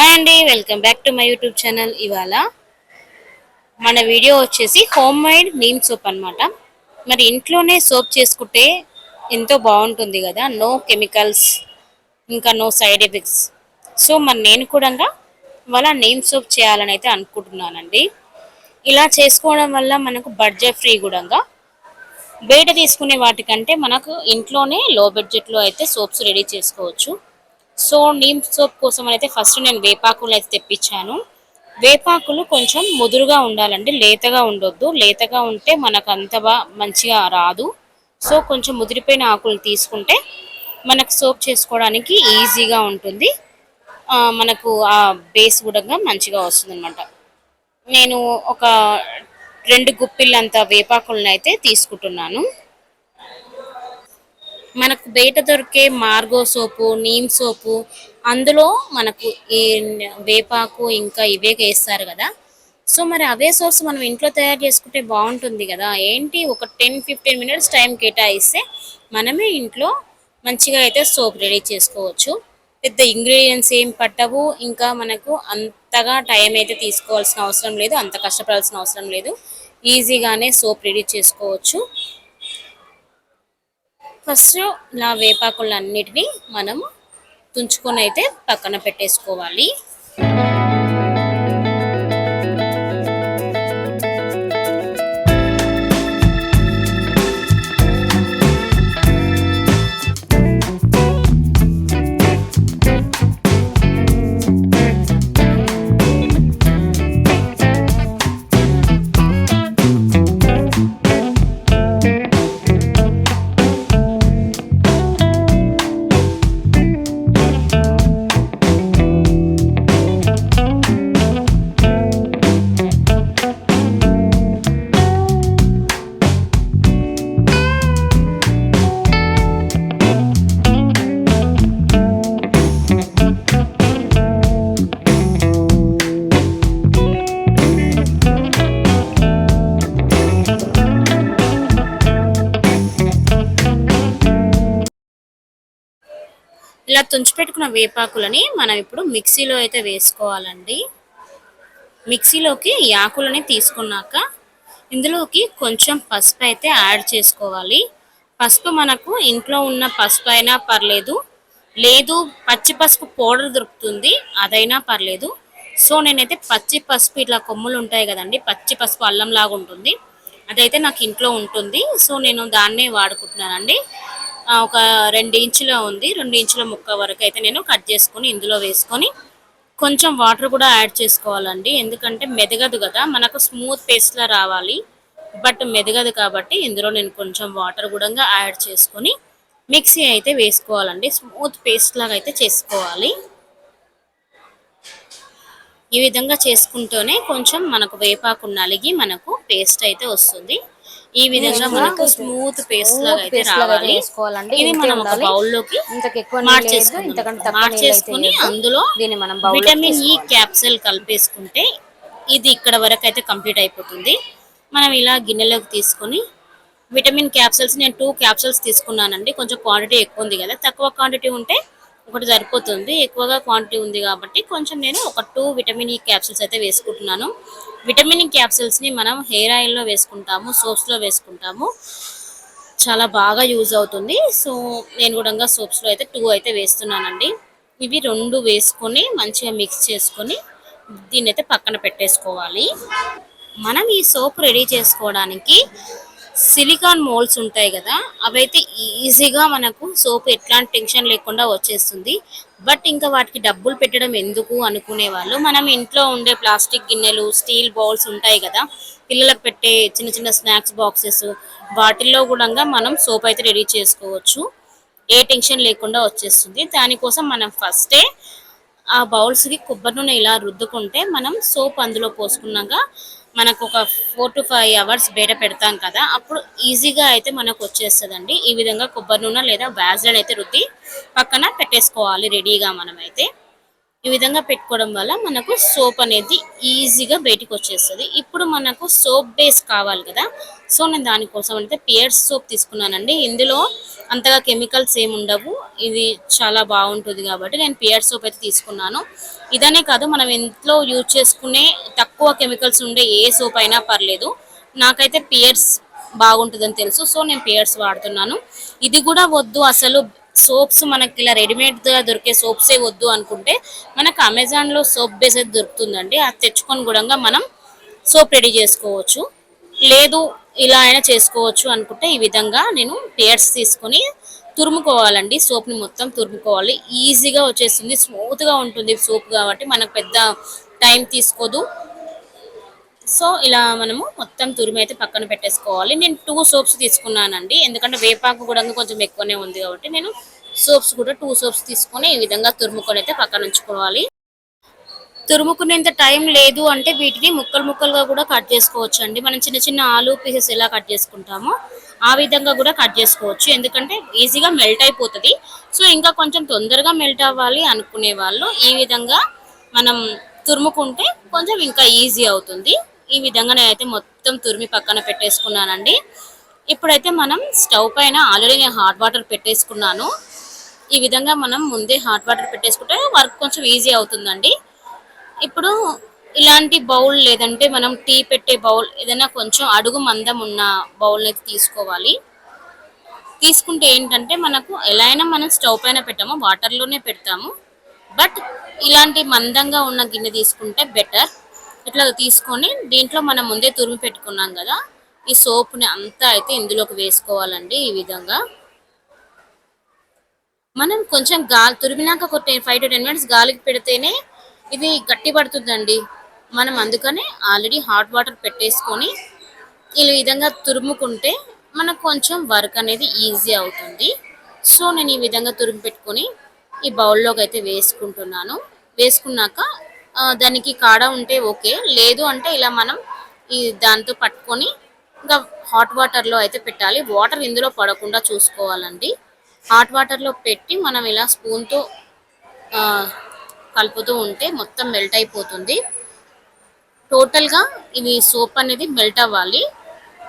Hi అండి, welcome back to my YouTube channel. ఇవాళ మన వీడియో వచ్చేసి హోమ్ మేడ్ నీమ్ సోప్ అనమాట. మరి ఇంట్లోనే సోప్ చేసుకుంటే ఎంతో బాగుంటుంది కదా, నో కెమికల్స్, ఇంకా నో సైడ్ ఎఫెక్ట్స్. సో మరి నేను కూడా ఇవాళ నీమ్ సోప్ చేయాలని అయితే అనుకుంటున్నానండి. ఇలా చేసుకోవడం వల్ల మనకు బడ్జెట్ ఫ్రీ కూడా. బయట తీసుకునే వాటికంటే మనకు ఇంట్లోనే లో బడ్జెట్లో అయితే సోప్స్ రెడీ చేసుకోవచ్చు. సో నీమ్ సోప్ కోసం అయితే ఫస్ట్ నేను వేపాకులు అయితే తెప్పించాను. వేపాకులు కొంచెం ముదురుగా ఉండాలండి, లేతగా ఉండొద్దు. లేతగా ఉంటే మనకు అంత మంచిగా రాదు. సో కొంచెం ముదిరిపోయిన ఆకులు తీసుకుంటే మనకు సోప్ చేసుకోవడానికి ఈజీగా ఉంటుంది. మనకు ఆ బేస్ కూడా మంచిగా వస్తుంది అనమాట. నేను ఒక 2 గుప్పిళ్ళంత వేపాకులను అయితే తీసుకుంటున్నాను. మనకు బయట దొరికే మార్గో సోపు, నీమ్ సోపు, అందులో మనకు ఈ వేపాకు ఇంకా ఇవే వేస్తారు కదా. సో మరి అవే సోప్స్ మనం ఇంట్లో తయారు చేసుకుంటే బాగుంటుంది కదా. ఏంటి, ఒక 10-15 మినిట్స్ టైం కేటాయిస్తే మనమే ఇంట్లో మంచిగా అయితే సోప్ రెడీ చేసుకోవచ్చు. పెద్ద ఇంగ్రీడియంట్స్ ఏం పట్టవు, ఇంకా మనకు అంతగా టైం అయితే తీసుకోవాల్సిన అవసరం లేదు, అంత కష్టపడాల్సిన అవసరం లేదు. ఈజీగానే సోప్ రెడీ చేసుకోవచ్చు. ఫస్ట్ ఇలా వేపాకులన్నిటిని మనం తుంచుకొని అయితే పక్కన పెట్టేసుకోవాలి. ఇలా తుంచిపెట్టుకున్న వేపాకులని మనం ఇప్పుడు మిక్సీలో అయితే వేసుకోవాలండి. మిక్సీలోకి ఈ ఆకులని తీసుకున్నాక ఇందులోకి కొంచెం పసుపు అయితే యాడ్ చేసుకోవాలి. పసుపు మనకు ఇంట్లో ఉన్న పసుపు అయినా పర్లేదు, లేదు పచ్చి పసుపు పౌడర్ దొరుకుతుంది, అదైనా పర్లేదు. సో నేనైతే పచ్చి పసుపు, ఇట్లా కొమ్ములు ఉంటాయి కదండి, పచ్చి పసుపు అల్లం లాగా ఉంటుంది, అదైతే నాకు ఇంట్లో ఉంటుంది. సో నేను దాన్నే వాడుకుంటున్నానండి. ఒక 2 ఇంచుల ఉంది, 2 ఇంచుల ముక్క వరకు అయితే నేను కట్ చేసుకొని ఇందులో వేసుకొని కొంచెం వాటర్ కూడా యాడ్ చేసుకోవాలండి. ఎందుకంటే మెదగదు కదా, మనకు స్మూత్ పేస్ట్లా రావాలి, బట్ మెదగదు కాబట్టి ఇందులో నేను కొంచెం వాటర్ కూడా యాడ్ చేసుకొని మిక్సీ అయితే వేసుకోవాలండి. స్మూత్ పేస్ట్ లాగా అయితే చేసుకోవాలి. ఈ విధంగా చేసుకుంటూనే కొంచెం మనకు వేపాకు నలిగి మనకు పేస్ట్ అయితే వస్తుంది. ఈ విధంగా మనకు స్మూత్ పేస్ట్ లాగా అయితే రావాలి. ఇది మనం ఒక బౌల్లోకి మార్చేసుకుందాం. మార్చేసుకుని అందులో విటమిన్ ఈ క్యాప్సూల్ కలిపేసుకుంటే ఇది ఇక్కడ వరకు అయితే కంప్లీట్ అయిపోతుంది. మనం ఇలా గిన్నెలోకి తీసుకొని విటమిన్ క్యాప్సూల్స్ నేను 2 క్యాప్సూల్స్ తీసుకున్నానండి. కొంచెం క్వాంటిటీ ఎక్కువ ఉంది కదా, తక్కువ క్వాంటిటీ ఉంటే ఒకటి సరిపోతుంది. ఎక్కువగా క్వాంటిటీ ఉంది కాబట్టి కొంచెం నేను ఒక 2 విటమిన్ ఈ క్యాప్సూల్స్ అయితే వేసుకుంటున్నాను. విటమిన్ ఈ క్యాప్సూల్స్ని మనం హెయిర్ ఆయిల్లో వేసుకుంటాము, సోప్స్లో వేసుకుంటాము, చాలా బాగా యూజ్ అవుతుంది. సో నేను కూడా సోప్స్లో అయితే 2 అయితే వేస్తున్నానండి. ఇవి 2 వేసుకొని మంచిగా మిక్స్ చేసుకొని దీన్ని అయితే పక్కన పెట్టేసుకోవాలి. మనం ఈ సోప్ రెడీ చేసుకోవడానికి సిలికాన్ మోల్డ్స్ ఉంటాయి కదా, అవైతే ఈజీగా మనకు సోప్ ఎట్లాంటి టెన్షన్ లేకుండా వచ్చేస్తుంది. బట్ ఇంకా వాటికి డబ్బులు పెట్టడం ఎందుకు అనుకునే వాళ్ళు, మనం ఇంట్లో ఉండే ప్లాస్టిక్ గిన్నెలు, స్టీల్ బౌల్స్ ఉంటాయి కదా, పిల్లలకు పెట్టే చిన్న చిన్న స్నాక్స్ బాక్సెస్, వాటిల్లో కూడా మనం సోప్ అయితే రెడీ చేసుకోవచ్చు. ఏ టెన్షన్ లేకుండా వచ్చేస్తుంది. దానికోసం మనం ఫస్టే ఆ బౌల్స్కి కొబ్బరి నూనె ఇలా రుద్దుకుంటే మనం సోప్ అందులో పోసుకున్నాక మనకు ఒక 4 to 5 అవర్స్ బయట పెడతాం కదా, అప్పుడు ఈజీగా అయితే మనకు వచ్చేస్తుందండి. ఈ విధంగా కొబ్బరి నూనె లేదా వ్యాజ్లైన్ అయితే రుద్ది పక్కన పెట్టేసుకోవాలి రెడీగా మనమైతే. ఈ విధంగా పెట్టుకోవడం వల్ల మనకు సోప్ అనేది ఈజీగా బయటికి వచ్చేస్తుంది. ఇప్పుడు మనకు సోప్ బేస్ కావాలి కదా, సో నేను దానికోసం అయితే పియర్స్ సోప్ తీసుకున్నానండి. ఇందులో అంతగా కెమికల్స్ ఏమి ఉండవు, ఇది చాలా బాగుంటుంది కాబట్టి నేను పియర్స్ సోప్ అయితే తీసుకున్నాను. ఇదనే కాదు, మనం ఇంట్లో యూజ్ చేసుకునే తక్కువ కెమికల్స్ ఉండే ఏ సోప్ అయినా పర్లేదు, నాకైతే పియర్స్ బాగుంటుందని తెలుసు, సో నేను పియర్స్ వాడుతున్నాను. ఇది కూడా వద్దు అసలు, సోప్స్ మనకి ఇలా రెడీమేడ్ గా దొరికే సోప్సే వద్దు అనుకుంటే మనకు అమెజాన్ లో సోప్ బేస్ అయితే దొరుకుతుందండి. అది తెచ్చుకొని కూడా మనం సోప్ రెడీ చేసుకోవచ్చు. లేదు ఇలా అయినా చేసుకోవచ్చు అనుకుంటే ఈ విధంగా నేను పేర్స్ తీసుకొని తురుముకోవాలండి. సోప్ ని మొత్తం తురుముకోవాలి, ఈజీగా వచ్చేస్తుంది, స్మూత్ గా ఉంటుంది సోప్ కాబట్టి మనకు పెద్ద టైం తీసుకోదు. సో ఇలా మనము మొత్తం తురిమి అయితే పక్కన పెట్టేసుకోవాలి. నేను 2 సోప్స్ తీసుకున్నానండి, ఎందుకంటే వేపాకు కూడా కొంచెం ఎక్కువనే ఉంది కాబట్టి నేను సోప్స్ కూడా 2 సోప్స్ తీసుకొని ఈ విధంగా తురుముకొని అయితే పక్కన ఉంచుకోవాలి. తురుముకునేంత టైం లేదు అంటే వీటిని ముక్కలు ముక్కలుగా కూడా కట్ చేసుకోవచ్చు అండి. మనం చిన్న చిన్న ఆలు పీసెస్ ఎలా కట్ చేసుకుంటామో ఆ విధంగా కూడా కట్ చేసుకోవచ్చు, ఎందుకంటే ఈజీగా మెల్ట్ అయిపోతుంది. సో ఇంకా కొంచెం తొందరగా మెల్ట్ అవ్వాలి అనుకునే వాళ్ళు ఈ విధంగా మనం తురుముకుంటే కొంచెం ఇంకా ఈజీ అవుతుంది. ఈ విధంగా నేనైతే మొత్తం తురిమి పక్కన పెట్టేసుకున్నానండి. ఇప్పుడైతే మనం స్టవ్ పైన ఆల్రెడీ నేను హాట్ వాటర్ పెట్టేసుకున్నాను. ఈ విధంగా మనం ముందే హాట్ వాటర్ పెట్టేసుకుంటే వర్క్ కొంచెం ఈజీ అవుతుందండి. ఇప్పుడు ఇలాంటి బౌల్ లేదంటే మనం టీ పెట్టే బౌల్ ఏదైనా కొంచెం అడుగు మందం ఉన్న బౌల్ అయితే తీసుకోవాలి. తీసుకుంటే ఏంటంటే మనకు ఎలా అయినా మనం స్టవ్ పైన పెట్టాము, వాటర్లోనే పెడతాము, బట్ ఇలాంటి మందంగా ఉన్న గిన్నె తీసుకుంటే బెటర్. ఇట్లా తీసుకొని దీంట్లో మనం ముందే తురిమి పెట్టుకున్నాం కదా, ఈ సోప్ని అంతా అయితే ఇందులోకి వేసుకోవాలండి. ఈ విధంగా మనం కొంచెం గాలి తురిమినాక ఒక 5 to 10 minutes గాలికి పెడితేనే ఇది గట్టి పడుతుందండి. మనం అందుకనే ఆల్రెడీ హాట్ వాటర్ పెట్టేసుకొని ఈ విధంగా తురుముకుంటే మనకు కొంచెం వర్క్ అనేది ఈజీ అవుతుంది. సో నేను ఈ విధంగా తురిమి పెట్టుకొని ఈ బౌల్లోకి అయితే వేసుకుంటున్నాను. వేసుకున్నాక దానికి కాడ ఉంటే ఓకే, లేదు అంటే ఇలా మనం ఈ దాంతో పట్టుకొని ఇంకా హాట్ వాటర్లో అయితే పెట్టాలి. వాటర్ ఇందులో పడకుండా చూసుకోవాలండి. హాట్ వాటర్లో పెట్టి మనం ఇలా స్పూన్తో కలుపుతూ ఉంటే మొత్తం మెల్ట్ అయిపోతుంది. టోటల్గా ఇవి సోప్ అనేది మెల్ట్ అవ్వాలి.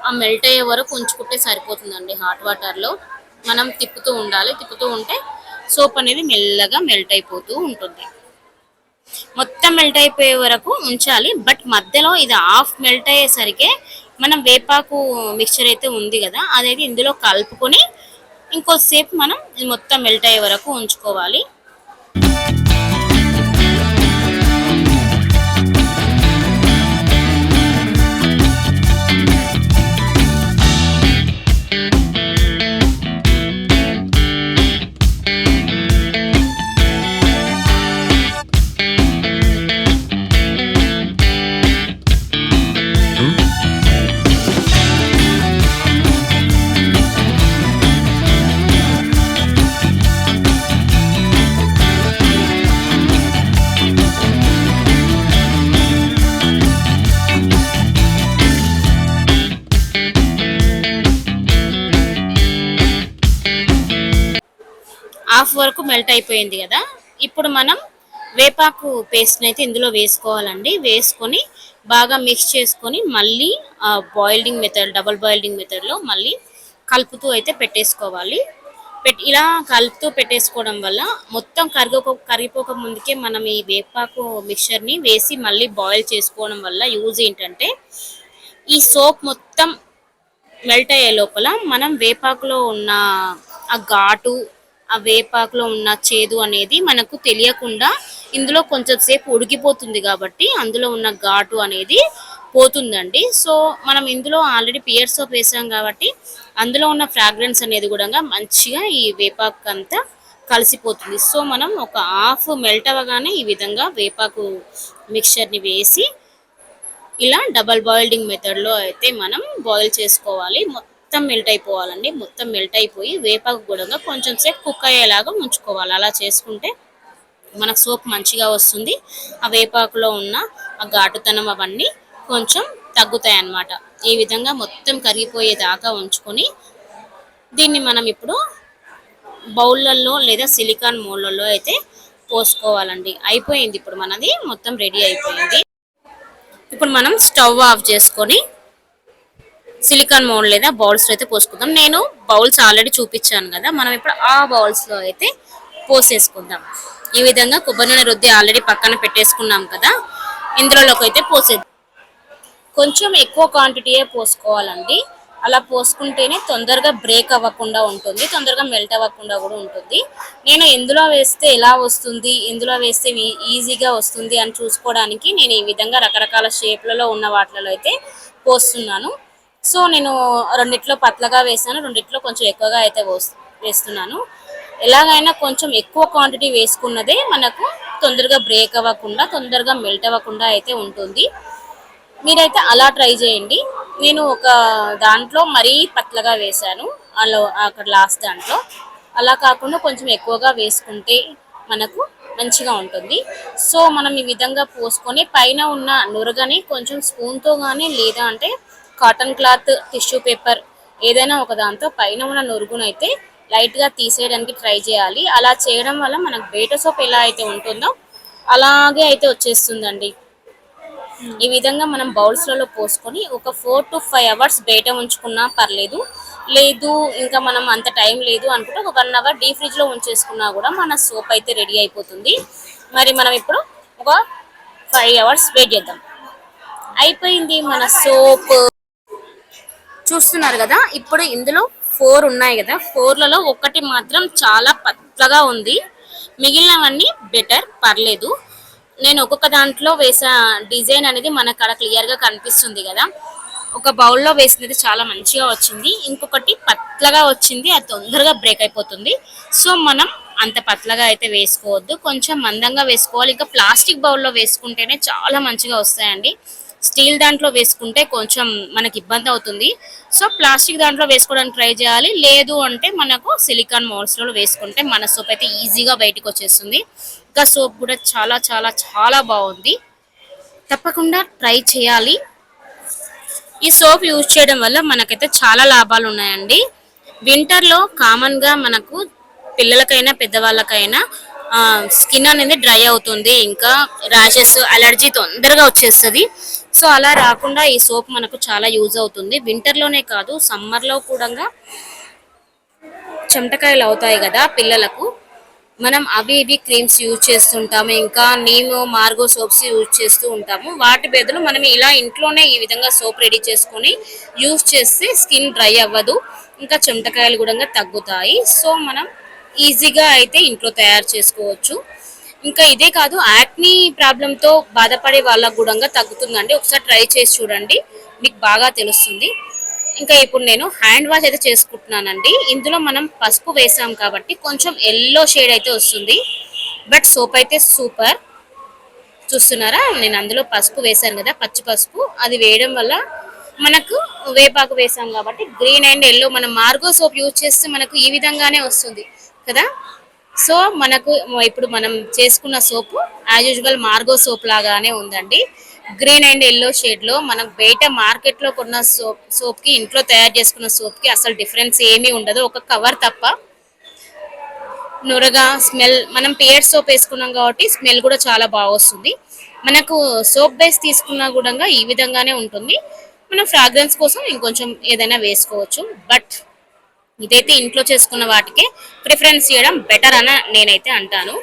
ఆ మెల్ట్ అయ్యే వరకు ఉంచుకుంటే సరిపోతుందండి. హాట్ వాటర్లో మనం తిప్పుతూ ఉండాలి, తిప్పుతూ ఉంటే సోప్ అనేది మెల్లగా మెల్ట్ అయిపోతూ ఉంటుంది. మొత్తం మెల్ట్ అయిపోయే వరకు ఉంచాలి, బట్ మధ్యలో ఇది హాఫ్ మెల్ట్ అయ్యేసరికి మనం వేపాకు మిక్చర్ అయితే ఉంది కదా, అదైతే ఇందులో కలుపుకొని ఇంకోసేపు మనం ఇది మొత్తం మెల్ట్ అయ్యే వరకు ఉంచుకోవాలి. హాఫ్ వరకు మెల్ట్ అయిపోయింది కదా, ఇప్పుడు మనం వేపాకు పేస్ట్ని అయితే ఇందులో వేసుకోవాలండి. వేసుకొని బాగా మిక్స్ చేసుకొని మళ్ళీ బాయిల్డింగ్ మెథడ్, డబుల్ బాయిల్డింగ్ మెథడ్లో మళ్ళీ కలుపుతూ అయితే పెట్టేసుకోవాలి. ఇలా కలుపుతూ పెట్టేసుకోవడం వల్ల మొత్తం కరిగిపోక ముందుకే మనం ఈ వేపాకు మిక్చర్ని వేసి మళ్ళీ బాయిల్ చేసుకోవడం వల్ల యూజ్ ఏంటంటే ఈ సోప్ మొత్తం మెల్ట్ అయ్యే లోపల మనం వేపాకులో ఉన్న ఆ ఘాటు, ఆ వేపాకులో ఉన్న చేదు అనేది మనకు తెలియకుండా ఇందులో కొంచెం సేపు ఉడికిపోతుంది కాబట్టి అందులో ఉన్న ఘాటు అనేది పోతుందండి. సో మనం ఇందులో ఆల్రెడీ పియర్ సోప్ వేసాం కాబట్టి అందులో ఉన్న ఫ్రాగ్రెన్స్ అనేది కూడా మంచిగా ఈ వేపాకు అంతా కలిసిపోతుంది. సో మనం ఒక హాఫ్ మెల్ట్ అవ్వగానే ఈ విధంగా వేపాకు మిక్చర్ని వేసి ఇలా డబల్ బాయిల్డింగ్ మెథడ్లో అయితే మనం బాయిల్ చేసుకోవాలి. మొత్తం మెల్ట్ అయిపోవాలండి. మొత్తం మెల్ట్ అయిపోయి వేపాకు కూడా కొంచెం సేపు కుక్ అయ్యేలాగా ఉంచుకోవాలి. అలా చేసుకుంటే మనకు సోప్ మంచిగా వస్తుంది. ఆ వేపాకులో ఉన్న ఆ ఘాటుతనం అవన్నీ కొంచెం తగ్గుతాయి అన్నమాట. ఈ విధంగా మొత్తం కరిగిపోయేదాకా ఉంచుకొని దీన్ని మనం ఇప్పుడు బౌళ్ళల్లో లేదా సిలికాన్ మౌళ్ళల్లో అయితే పోసుకోవాలండి. అయిపోయింది ఇప్పుడు మనది మొత్తం రెడీ అయిపోయింది. ఇప్పుడు మనం స్టవ్ ఆఫ్ చేసుకొని సిలికాన్ మోల్డ్ లేదా బౌల్స్ లో అయితే పోసుకుందాం. నేను బౌల్స్ ఆల్రెడీ చూపించాను కదా, మనం ఇప్పుడు ఆ బౌల్స్ లో అయితే పోసేసుకుందాం. ఈ విధంగా కొబ్బరి నూనె రుద్ది ఆల్రెడీ పక్కన పెట్టేసుకున్నాం కదా, ఇందులోకి అయితే పోసేద్దాం. కొంచెం ఎక్కువ క్వాంటిటీయే పోసుకోవాలండి. అలా పోసుకుంటేనే తొందరగా బ్రేక్ అవ్వకుండా ఉంటుంది, తొందరగా మెల్ట్ అవ్వకుండా కూడా ఉంటుంది. నేను ఎందులో వేస్తే ఎలా వస్తుంది, ఎందులో వేస్తే ఈజీగా వస్తుంది అని చూసుకోవడానికి నేను ఈ విధంగా రకరకాల షేప్లలో ఉన్న వాటిలో అయితే పోస్తున్నాను. సో నేను రెండిట్లో పతలగా వేసాను, రెండిట్లో కొంచెం ఎక్కువగా అయితే వేస్తున్నాను. ఎలాగైనా కొంచెం ఎక్కువ క్వాంటిటీ వేసుకున్నదే మనకు తొందరగా బ్రేక్ అవ్వకుండా తొందరగా మెల్ట్ అవ్వకుండా అయితే ఉంటుంది. మీరైతే అలా ట్రై చేయండి. నేను ఒక దాంట్లో మరీ పతలగా వేసాను, అక్కడ లాస్ట్ దాంట్లో. అలా కాకుండా కొంచెం ఎక్కువగా వేసుకుంటే మనకు మంచిగా ఉంటుంది. సో మనం ఈ విధంగా పోసుకొని పైన ఉన్న నురగని కొంచెం స్పూన్తో కానీ లేదా అంటే కాటన్ క్లాత్, టిష్యూ పేపర్ ఏదైనా ఒక దాంతో పైన ఉన్న నురుగునైతే లైట్గా తీసేయడానికి ట్రై చేయాలి. అలా చేయడం వల్ల మనకు బేట సోప్ ఎలా అయితే ఉంటుందో అలాగే అయితే వచ్చేస్తుందండి. ఈ విధంగా మనం బౌల్స్లలో పోసుకొని ఒక 4 to 5 hours బయట ఉంచుకున్నా పర్లేదు. లేదు ఇంకా మనం అంత టైం లేదు అనుకుంటే ఒక 1 hour డీప్ ఫ్రిడ్జ్లో ఉంచేసుకున్నా కూడా మన సోప్ అయితే రెడీ అయిపోతుంది. మరి మనం ఇప్పుడు ఒక 5 hours వెయిట్ చేద్దాం. అయిపోయింది మన సోప్. చూస్తున్నారు కదా, ఇప్పుడు ఇందులో 4 ఉన్నాయి కదా, 4లలో ఒకటి మాత్రం చాలా పతలగా ఉంది, మిగిలినవన్నీ బెటర్ పర్లేదు. నేను ఒక్కొక్క దాంట్లో వేసా డిజైన్ అనేది మనకు అక్కడ క్లియర్గా కనిపిస్తుంది కదా. ఒక బౌల్లో వేసినది చాలా మంచిగా వచ్చింది, ఇంకొకటి పతలగా వచ్చింది, అది తొందరగా బ్రేక్ అయిపోతుంది. సో మనం అంత పతలగా అయితే వేసుకోవద్దు, కొంచెం మందంగా వేసుకోవాలి. ఇంకా ప్లాస్టిక్ బౌల్లో వేసుకుంటేనే చాలా మంచిగా వస్తాయండి. స్టీల్ దాంట్లో వేసుకుంటే కొంచెం మనకి ఇబ్బంది అవుతుంది. సో ప్లాస్టిక్ దాంట్లో వేసుకోవడానికి ట్రై చేయాలి. లేదు అంటే మనకు సిలికాన్ మౌల్డ్స్లో వేసుకుంటే మన సోప్ అయితే ఈజీగా బయటకు వచ్చేస్తుంది. ఇంకా సోప్ కూడా చాలా చాలా చాలా బాగుంది, తప్పకుండా ట్రై చేయాలి. ఈ సోప్ యూజ్ చేయడం వల్ల మనకైతే చాలా లాభాలు ఉన్నాయండి. వింటర్లో కామన్గా మనకు పిల్లలకైనా పెద్దవాళ్ళకైనా స్కిన్ అనేది డ్రై అవుతుంది, ఇంకా ర్యాషెస్, అలర్జీ తొందరగా వచ్చేస్తుంది. సో అలా రాకుండా ఈ సోప్ మనకు చాలా యూజ్ అవుతుంది. వింటర్లోనే కాదు, సమ్మర్లో కూడా చెమటకాయలు అవుతాయి కదా పిల్లలకు, మనం అవి ఇవి క్రీమ్స్ యూజ్ చేస్తుంటాము, ఇంకా నీము మార్గో సోప్స్ యూజ్ చేస్తూ ఉంటాము. వాటి బదులు మనం ఇలా ఇంట్లోనే ఈ విధంగా సోప్ రెడీ చేసుకొని యూజ్ చేస్తే స్కిన్ డ్రై అవ్వదు, ఇంకా చెమటకాయలు కూడా తగ్గుతాయి. సో మనం ఈజీగా అయితే ఇంట్లో తయారు చేసుకోవచ్చు. ఇంకా ఇదే కాదు, యాక్నీ ప్రాబ్లంతో బాధపడే వాళ్ళకు కూడా తగ్గుతుందండి. ఒకసారి ట్రై చేసి చూడండి, మీకు బాగా తెలుస్తుంది. ఇంకా ఇప్పుడు నేను హ్యాండ్ వాష్ అయితే చేసుకుంటున్నానండి. ఇందులో మనం పసుపు వేసాం కాబట్టి కొంచెం ఎల్లో షేడ్ అయితే వస్తుంది, బట్ సోప్ అయితే సూపర్. చూస్తున్నారా, నేను అందులో పసుపు వేసాను కదా, పచ్చి పసుపు, అది వేయడం వల్ల మనకు వేపాకు వేసాం కాబట్టి గ్రీన్ అండ్ ఎల్లో, మనం మార్గో సోప్ యూజ్ చేస్తే మనకు ఈ విధంగానే వస్తుంది కదా. సో మనకు ఇప్పుడు మనం చేసుకున్న సోపు యాజ్ యూజువల్ మార్గో సోప్ లాగానే ఉందండి. గ్రీన్ అండ్ ఎల్లో షేడ్లో. మనం బయట మార్కెట్లో కొన్న సోప్కి ఇంట్లో తయారు చేసుకున్న సోప్కి అసలు డిఫరెన్స్ ఏమీ ఉండదు, ఒక కవర్ తప్ప. నురగా స్మెల్, మనం పియర్ సోప్ వేసుకున్నాం కాబట్టి స్మెల్ కూడా చాలా బాగా వస్తుంది. మనకు సోప్ బేస్ తీసుకున్నా కూడా ఈ విధంగానే ఉంటుంది. మనం ఫ్రాగ్రెన్స్ కోసం ఇంకొంచెం ఏదైనా వేసుకోవచ్చు, బట్ ఇదైతే ఇంట్లో చేసుకున్న వాటికే ప్రిఫరెన్స్ చేయడం బెటర్ అని నేనైతే అంటాను.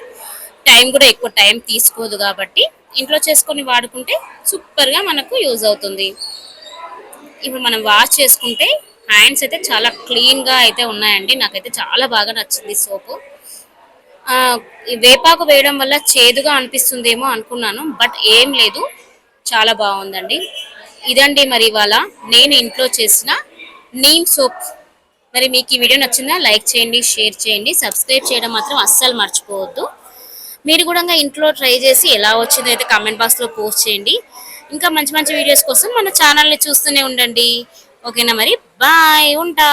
టైం కూడా ఎక్కువ టైం తీసుకోదు కాబట్టి ఇంట్లో చేసుకొని వాడుకుంటే సూపర్గా మనకు యూజ్ అవుతుంది. ఇప్పుడు మనం వాష్ చేసుకుంటే హ్యాండ్స్ అయితే చాలా క్లీన్గా అయితే ఉన్నాయండి. నాకైతే చాలా బాగా నచ్చింది సోపు. ఈ వేపాకు వేయడం వల్ల చేదుగా అనిపిస్తుందేమో అనుకున్నాను, బట్ ఏం లేదు, చాలా బాగుందండి. ఇదండి మరి ఇవాళ నేను ఇంట్లో చేసిన నీమ్ సోప్. మరి మీకు ఈ వీడియో నచ్చిందా? లైక్ చేయండి, షేర్ చేయండి, సబ్స్క్రైబ్ చేయడం మాత్రం అస్సలు మర్చిపోవద్దు. మీరు కూడా ఇంట్లో ట్రై చేసి ఎలా వచ్చిందో అయితే కామెంట్ బాక్స్లో పోస్ట్ చేయండి. ఇంకా మంచి మంచి వీడియోస్ కోసం మన ఛానల్ని చూస్తూనే ఉండండి. ఓకేనా, మరి బాయ్, ఉంటా.